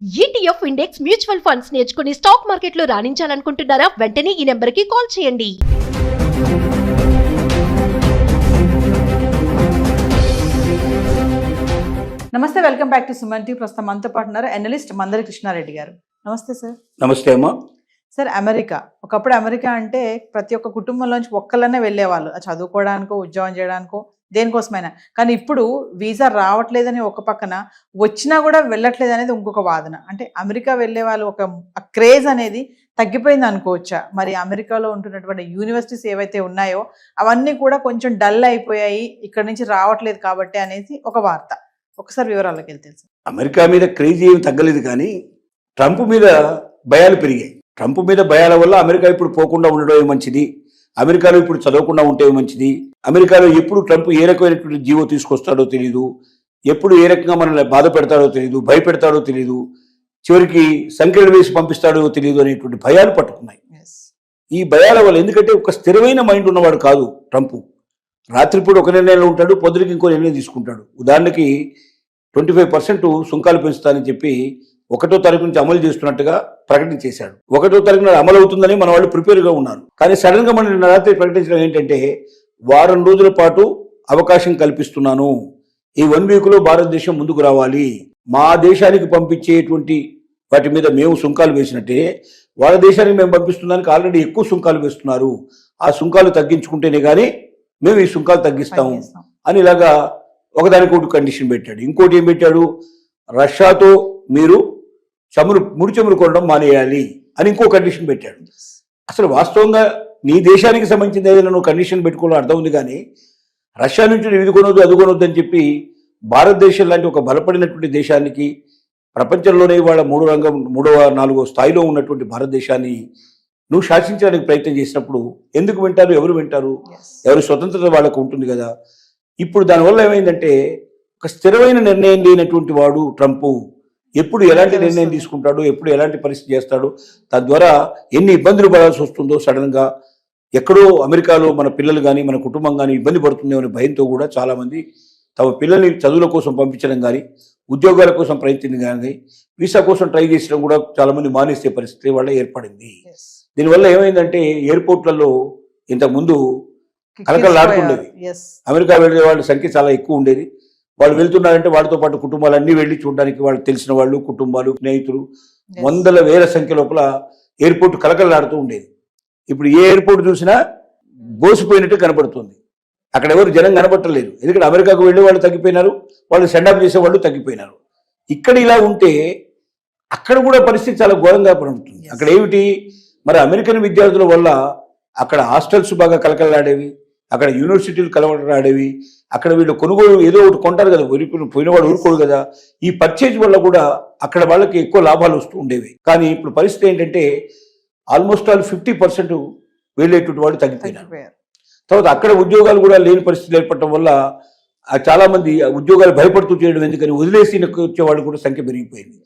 ETF index mutual funds నేర్చుకుని stock మార్కెట్లో రాణించాలనుకుంటున్నారా? వెంటనే ఈ నెంబర్కి కాల్ చేయండి. నమస్తే, welcome back to Suman TV. ప్రస్తుతం మనతో పాటు ఉన్నారు అనలిస్ట్ మందరి కృష్ణారెడ్డి గారు. నమస్తే సార్. నమస్తే అమ్మా. సార్, అమెరికా ఒకప్పుడు అమెరికా అంటే ప్రతి ఒక్క కుటుంబంలోంచి ఒక్కళ్ళనే వెళ్ళేవాళ్ళు, చదువుకోవడానికో ఉద్యోగం చేయడానికో దేనికోసమైనా. కానీ ఇప్పుడు వీసా రావట్లేదని ఒక పక్కన, వచ్చినా కూడా వెళ్ళట్లేదు అనేది ఇంకొక వాదన. అంటే అమెరికా వెళ్ళే వాళ్ళు ఒక క్రేజ్ అనేది తగ్గిపోయింది అనుకోవచ్చా? మరి అమెరికాలో ఉంటున్నటువంటి యూనివర్సిటీస్ ఏవైతే ఉన్నాయో అవన్నీ కూడా కొంచెం డల్ అయిపోయాయి, ఇక్కడ నుంచి రావట్లేదు కాబట్టి అనేది ఒక వార్త. ఒకసారి వివరాల్లోకి వెళ్తే సార్. అమెరికా మీద క్రేజీ ఏమి తగ్గలేదు, కానీ ట్రంప్ మీద భయాలు పెరిగాయి. ట్రంప్ మీద భయాల వల్ల అమెరికా ఇప్పుడు పోకుండా ఉండడం మంచిది, అమెరికాలో ఇప్పుడు చదవకుండా ఉంటే మంచిది, అమెరికాలో ఎప్పుడు ట్రంప్ ఏ రకమైనటువంటి జీవో తీసుకొస్తాడో తెలియదు, ఎప్పుడు ఏ రకంగా మనల్ని బాధ పెడతాడో తెలియదు, భయపెడతాడో తెలియదు, చివరికి సంఖ్యలు వేసి పంపిస్తాడో తెలియదు అనేటువంటి భయాలు పట్టుకున్నాయి. ఈ భయాల వల్ల, ఎందుకంటే ఒక స్థిరమైన మైండ్ ఉన్నవాడు కాదు ట్రంప్. రాత్రిపూట ఒక నిర్ణయంలో ఉంటాడు, పొద్దురికి ఇంకో నిర్ణయం తీసుకుంటాడు. ఉదాహరణకి 25% సుంకాలు పెంచుతానని చెప్పి 1వ తారీఖు నుంచి అమలు చేస్తున్నట్టుగా ప్రకటించేశాడు. 1వ తారీఖున అమలు అవుతుందని మన వాళ్ళు ప్రిపేర్గా ఉన్నారు. కానీ సడన్ గా మనం రాత్రి ప్రకటించడం ఏంటంటే, వారం రోజుల పాటు అవకాశం కల్పిస్తున్నాను, ఈ 1 వీక్లో భారతదేశం ముందుకు రావాలి, మా దేశానికి పంపించేటువంటి వాటి మీద మేము సుంకాలు వేసినట్టే వాళ్ళ దేశానికి మేము పంపిస్తున్నానికి ఆల్రెడీ ఎక్కువ సుంకాలు వేస్తున్నారు, ఆ సుంకాలు తగ్గించుకుంటేనే కానీ మేము ఈ సుంకాలు తగ్గిస్తాము అని ఇలాగా ఒకదానికి కండిషన్ పెట్టాడు. ఇంకోటి ఏం పెట్టాడు, రష్యాతో మీరు ముడి చమురు కొనడం మానేయాలి అని ఇంకో కండిషన్ పెట్టాడు. అసలు వాస్తవంగా నీ దేశానికి సంబంధించిన ఏదైనా నువ్వు కండిషన్ పెట్టుకోవడం అర్థం ఉంది, కానీ రష్యా నుంచి నువ్వు ఇది కొనొద్దు అది కొనొద్దు అని చెప్పి భారతదేశం లాంటి ఒక బలపడినటువంటి దేశానికి, ప్రపంచంలోనే ఇవాళ 3వ 4వ స్థాయిలో ఉన్నటువంటి భారతదేశాన్ని నువ్వు శాసించడానికి ప్రయత్నం చేసినప్పుడు ఎందుకు వింటారు? ఎవరు వింటారు? ఎవరి స్వతంత్రత వాళ్ళకు ఉంటుంది కదా. ఇప్పుడు దానివల్ల ఏమైందంటే, ఒక స్థిరమైన నిర్ణయం లేనటువంటి వాడు ట్రంప్ ఎప్పుడు ఎలాంటి నిర్ణయం తీసుకుంటాడు, ఎప్పుడు ఎలాంటి పరిస్థితి చేస్తాడు, తద్వారా ఎన్ని ఇబ్బందులు పడాల్సి వస్తుందో, సడన్గా ఎక్కడో అమెరికాలో మన పిల్లలు కానీ మన కుటుంబం కానీ ఇబ్బంది పడుతుందో అనే భయంతో కూడా చాలామంది తమ పిల్లల్ని చదువుల కోసం పంపించడం కానీ, ఉద్యోగాల కోసం ప్రయత్నం కానీ, వీసా కోసం ట్రై చేసడం కూడా చాలామంది మానేసే పరిస్థితి వాళ్ళ ఏర్పడింది. దీనివల్ల ఏమైందంటే, ఎయిర్పోర్ట్లలో ఇంతకుముందు కలకలాడుతుండేది, అమెరికా వెళ్ళే వాళ్ళ సంఖ్య చాలా ఎక్కువ ఉండేది. వాళ్ళు వెళ్తున్నారంటే వాళ్ళతో పాటు కుటుంబాలన్నీ వెళ్ళి చూడడానికి వాళ్ళకి తెలిసిన వాళ్ళు, కుటుంబాలు, స్నేహితులు, వందల వేల సంఖ్య లోపల ఎయిర్పోర్ట్ కలకలాడుతూ ఉండేది. ఇప్పుడు ఏ ఎయిర్పోర్ట్ చూసినా బోసిపోయినట్టు కనపడుతుంది, అక్కడ ఎవరు జనం కనపడలేదు. ఎందుకంటే అమెరికాకు వెళ్ళే వాళ్ళు తగ్గిపోయినారు, వాళ్ళు సెండప్ చేసేవాళ్ళు తగ్గిపోయినారు. ఇక్కడ ఇలా ఉంటే అక్కడ కూడా పరిస్థితి చాలా ఘోరంగా పడుతుంది. అక్కడ ఏమిటి, మరి అమెరికన్ విద్యార్థుల వల్ల అక్కడ హాస్టల్స్ బాగా కలకలాడేవి, అక్కడ యూనివర్సిటీలు కలవడాడేవి, అక్కడ వీళ్ళు కొనుగోలు ఏదో ఒకటి కొంటారు కదా, పోయినవాడు ఊరుకోడు కదా. ఈ పర్చేజ్ వల్ల కూడా అక్కడ వాళ్ళకి ఎక్కువ లాభాలు వస్తూ ఉండేవి. కానీ ఇప్పుడు పరిస్థితి ఏంటంటే, ఆల్మోస్ట్ ఆల్ 50% వెళ్ళేటువంటి వాళ్ళు తగ్గిపోయినారు. తర్వాత అక్కడ ఉద్యోగాలు కూడా లేని పరిస్థితులు ఏర్పడటం వల్ల చాలా మంది ఉద్యోగాలు భయపడుతూ చేయడం ఎందుకని వదిలేసి వచ్చేవాళ్ళు కూడా సంఖ్య పెరిగిపోయింది.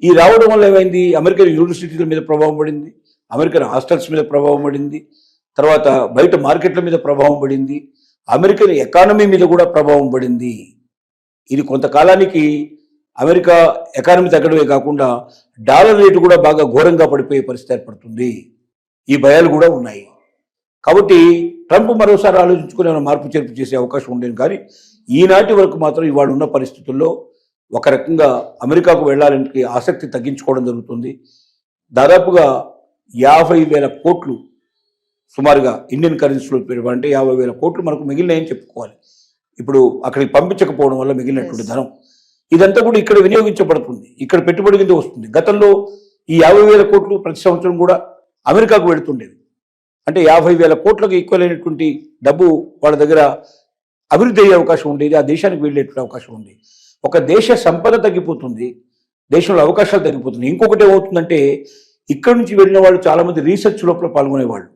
ఈ రావడం వల్ల ఏమైంది, అమెరికన్ యూనివర్సిటీల మీద ప్రభావం పడింది, అమెరికన్ హాస్టల్స్ మీద ప్రభావం పడింది, తర్వాత బయట మార్కెట్ల మీద ప్రభావం పడింది, అమెరికన్ ఎకానమీ మీద కూడా ప్రభావం పడింది. ఇది కొంతకాలానికి అమెరికా ఎకానమీ తగ్గడమే కాకుండా డాలర్ రేటు కూడా బాగా ఘోరంగా పడిపోయే పరిస్థితి ఏర్పడుతుంది. ఈ భయాలు కూడా ఉన్నాయి. కాబట్టి ట్రంప్ మరోసారి ఆలోచించుకుని మార్పు చేర్పు చేసే అవకాశం ఉండేది. కానీ ఈనాటి వరకు మాత్రం ఇవాళ ఉన్న పరిస్థితుల్లో ఒక రకంగా అమెరికాకు వెళ్ళాలంటే ఆసక్తి తగ్గించుకోవడం జరుగుతుంది. దాదాపుగా 50,000 కోట్లు సుమారుగా ఇండియన్ కరెన్సీలో అంటే 50,000 కోట్లు మనకు మిగిలినాయని చెప్పుకోవాలి. ఇప్పుడు అక్కడికి పంపించకపోవడం వల్ల మిగిలినటువంటి ధనం ఇదంతా కూడా ఇక్కడ వినియోగించబడుతుంది, ఇక్కడ పెట్టుబడి కింద వస్తుంది. గతంలో ఈ 50,000 కోట్లు ప్రతి సంవత్సరం కూడా అమెరికాకు వెళుతుండేది. అంటే 50,000 కోట్లకు ఈక్వల్ అయినటువంటి డబ్బు వాళ్ళ దగ్గర అభివృద్ధి అయ్యే అవకాశం ఉండేది, ఆ దేశానికి వెళ్ళేటువంటి అవకాశం ఉండేది. ఒక దేశ సంపద తగ్గిపోతుంది, దేశంలో అవకాశాలు తగ్గిపోతుంది. ఇంకొకటి ఏమవుతుందంటే, ఇక్కడ నుంచి వెళ్ళిన వాళ్ళు చాలా మంది రీసెర్చ్ లోపల పాల్గొనేవాళ్ళు,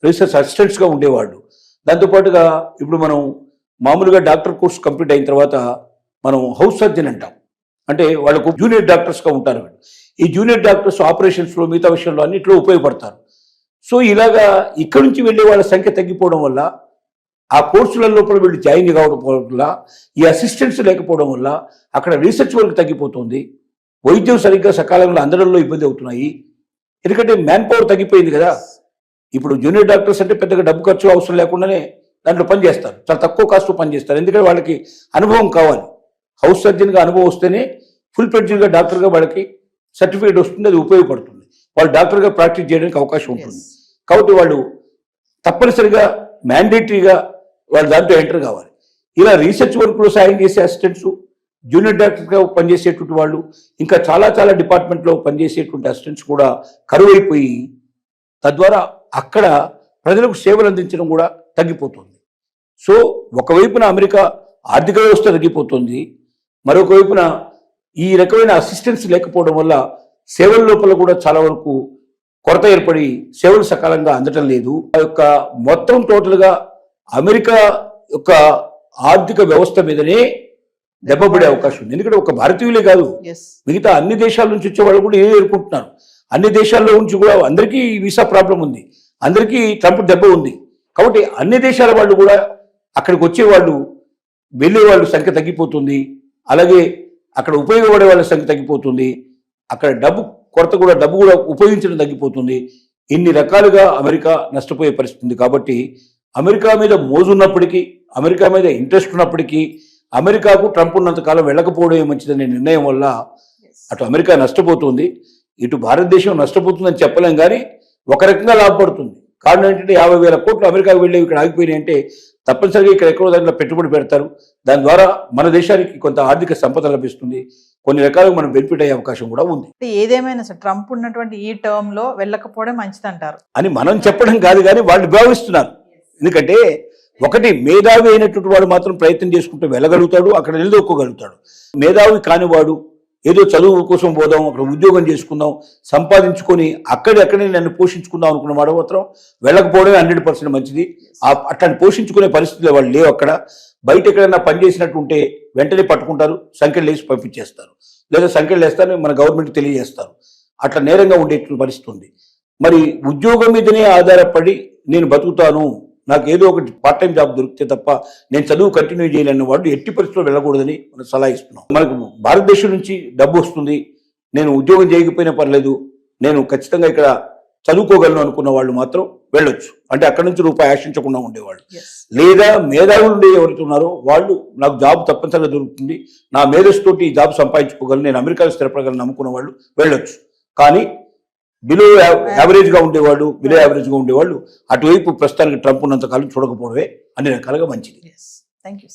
రీసెర్చ్ అసిస్టెంట్స్గా ఉండేవాళ్ళు. దాంతోపాటుగా ఇప్పుడు మనం మామూలుగా డాక్టర్ కోర్స్ కంప్లీట్ అయిన తర్వాత మనం హౌస్ సర్జన్ అంటాం, అంటే వాళ్ళకు జూనియర్ డాక్టర్స్గా ఉంటారు. ఈ జూనియర్ డాక్టర్స్ ఆపరేషన్స్లో మిగతా విషయంలో అన్నింటిలో ఉపయోగపడతారు. సో ఇలాగా ఇక్కడ నుంచి వెళ్ళే వాళ్ళ సంఖ్య తగ్గిపోవడం వల్ల, ఆ కోర్సుల లోపల వీళ్ళు జాయిన్ కావడం వల్ల, ఈ అసిస్టెంట్స్ లేకపోవడం వల్ల అక్కడ రీసెర్చ్ వర్క్ తగ్గిపోతుంది. వైద్యం సరిగ్గా సకాలంలో అందడంలో ఇబ్బంది అవుతున్నాయి. ఎందుకంటే మ్యాన్ పవర్ తగ్గిపోయింది కదా. ఇప్పుడు జూనియర్ డాక్టర్స్ అంటే పెద్దగా డబ్బు ఖర్చు అవసరం లేకుండానే దాంట్లో పనిచేస్తారు, చాలా తక్కువ కాస్ట్లో పనిచేస్తారు. ఎందుకంటే వాళ్ళకి అనుభవం కావాలి. హౌస్ సర్జన్గా అనుభవం వస్తేనే ఫుల్ ఫ్లెడ్జ్డ్గా డాక్టర్గా వాళ్ళకి సర్టిఫికేట్ వస్తుంది, అది ఉపయోగపడుతుంది. వాళ్ళు డాక్టర్గా ప్రాక్టీస్ చేయడానికి అవకాశం ఉంటుంది. కాబట్టి వాళ్ళు తప్పనిసరిగా మ్యాండేటరీగా వాళ్ళు దాంట్లో ఎంటర్ కావాలి. ఇలా రీసెర్చ్ వర్క్లో సాయం చేసే అసిస్టెంట్స్, జూనియర్ డాక్టర్గా పనిచేసేటువంటి వాళ్ళు, ఇంకా చాలా చాలా డిపార్ట్మెంట్లో పనిచేసేటువంటి అసిస్టెంట్స్ కూడా కరువైపోయి తద్వారా అక్కడ ప్రజలకు సేవలు అందించడం కూడా తగ్గిపోతుంది. సో ఒకవైపున అమెరికా ఆర్థిక వ్యవస్థ తగ్గిపోతుంది, మరొక వైపున ఈ రకమైన అసిస్టెన్స్ లేకపోవడం వల్ల సేవల లోపల కూడా చాలా వరకు కొరత ఏర్పడి సేవలు సకాలంగా అందటం లేదు. ఆ యొక్క మొత్తం టోటల్గా అమెరికా యొక్క ఆర్థిక వ్యవస్థ మీదనే దెబ్బపడే అవకాశం ఉంది. ఎందుకంటే ఒక భారతీయులే కాదు, మిగతా అన్ని దేశాల నుంచి వచ్చే వాళ్ళు కూడా ఎదుర్కొంటున్నారు. అన్ని దేశాల్లో నుంచి కూడా అందరికీ వీసా ప్రాబ్లం ఉంది, అందరికీ ట్రంప్ దెబ్బ ఉంది. కాబట్టి అన్ని దేశాల వాళ్ళు కూడా అక్కడికి వచ్చే వాళ్ళు, వెళ్ళే వాళ్ళ సంఖ్య తగ్గిపోతుంది. అలాగే అక్కడ ఉపయోగపడే వాళ్ళ సంఖ్య తగ్గిపోతుంది. అక్కడ డబ్బు కూడా ఉపయోగించడం తగ్గిపోతుంది. ఇన్ని రకాలుగా అమెరికా నష్టపోయే పరిస్థితి ఉంది. కాబట్టి అమెరికా మీద మోజున్నప్పటికీ, అమెరికా మీద ఇంట్రెస్ట్ ఉన్నప్పటికీ, అమెరికాకు ట్రంప్ ఉన్నంత కాలం వెళ్ళకపోవడమే మంచిదనే నిర్ణయం వల్ల అటు అమెరికా నష్టపోతుంది, ఇటు భారతదేశం నష్టపోతుందని చెప్పలేం. కానీ ఒక రకంగా లాభపడుతుంది. కారణం ఏంటంటే 50,000 కోట్లు అమెరికాకు వెళ్ళేవి ఇక్కడ ఆగిపోయినాయి అంటే తప్పనిసరిగా ఇక్కడ ఎక్కడో దాంట్లో పెట్టుబడి పెడతారు. దాని ద్వారా మన దేశానికి కొంత ఆర్థిక సంపద లభిస్తుంది, కొన్ని రకాలుగా మనం బెనిఫిట్ అయ్యే అవకాశం కూడా ఉంది. ఏదేమైనా సార్ ట్రంప్ ఉన్నటువంటి ఈ టర్మ్ లో వెళ్ళకపోవడం మంచిదంటారు అని మనం చెప్పడం కాదు, కానీ వాళ్ళు భావిస్తున్నారు. ఎందుకంటే ఒకటి, మేధావి అయినటువంటి వాడు మాత్రం ప్రయత్నం చేసుకుంటూ వెళ్ళగలుగుతాడు, అక్కడ నిలదొక్కగలుగుతాడు. మేధావి కానివాడు ఏదో చదువు కోసం పోదాం, అక్కడ ఉద్యోగం చేసుకుందాం, సంపాదించుకొని అక్కడే నన్ను పోషించుకుందాం అనుకున్న వాడు మాత్రం వెళ్ళకపోవడమే 100% మంచిది. అట్లాంటి పోషించుకునే పరిస్థితులు వాళ్ళు లేవు. అక్కడ బయట ఎక్కడైనా పనిచేసినట్టు ఉంటే వెంటనే పట్టుకుంటారు, సంఖ్యలు వేసి పంపించేస్తారు, లేదా సంఖ్యలు వేస్తారని మన గవర్నమెంట్ తెలియజేస్తారు. అట్లా నేరంగా ఉండే పరిస్థితి ఉంది. మరి ఉద్యోగం మీదనే ఆధారపడి నేను బతుకుతాను, నాకు ఏదో ఒకటి పార్ట్ టైం జాబ్ దొరికితే తప్ప నేను చదువు కంటిన్యూ చేయలేని వాడు ఎట్టి పరిస్థితుల్లో వెళ్ళకూడదని మనం సలహా ఇస్తున్నాం. మనకు భారతదేశం నుంచి డబ్బు వస్తుంది, నేను ఉద్యోగం చేయకపోయినా పర్లేదు, నేను ఖచ్చితంగా ఇక్కడ చదువుకోగలను అనుకున్న వాళ్ళు మాత్రం వెళ్ళొచ్చు. అంటే అక్కడి నుంచి రూపాయి ఆశించకుండా ఉండేవాళ్ళు. లేదా మేధావులు ఉండే ఎవరైతే ఉన్నారో వాళ్ళు నాకు జాబ్ తప్పనిసరిగా దొరుకుతుంది, నా మేధస్సు తోటి ఈ జాబ్ సంపాదించుకోగలను, నేను అమెరికాలో స్థిరపడగలను నమ్ముకున్న వాళ్ళు వెళ్ళొచ్చు. కానీ బిలో యావరేజ్గా ఉండేవాళ్ళు అటువైపు ప్రస్తుతానికి ట్రంప్ ఉన్నంతకాలం చూడకపోవడమే అన్ని రకాలుగా మంచిది. Thank you.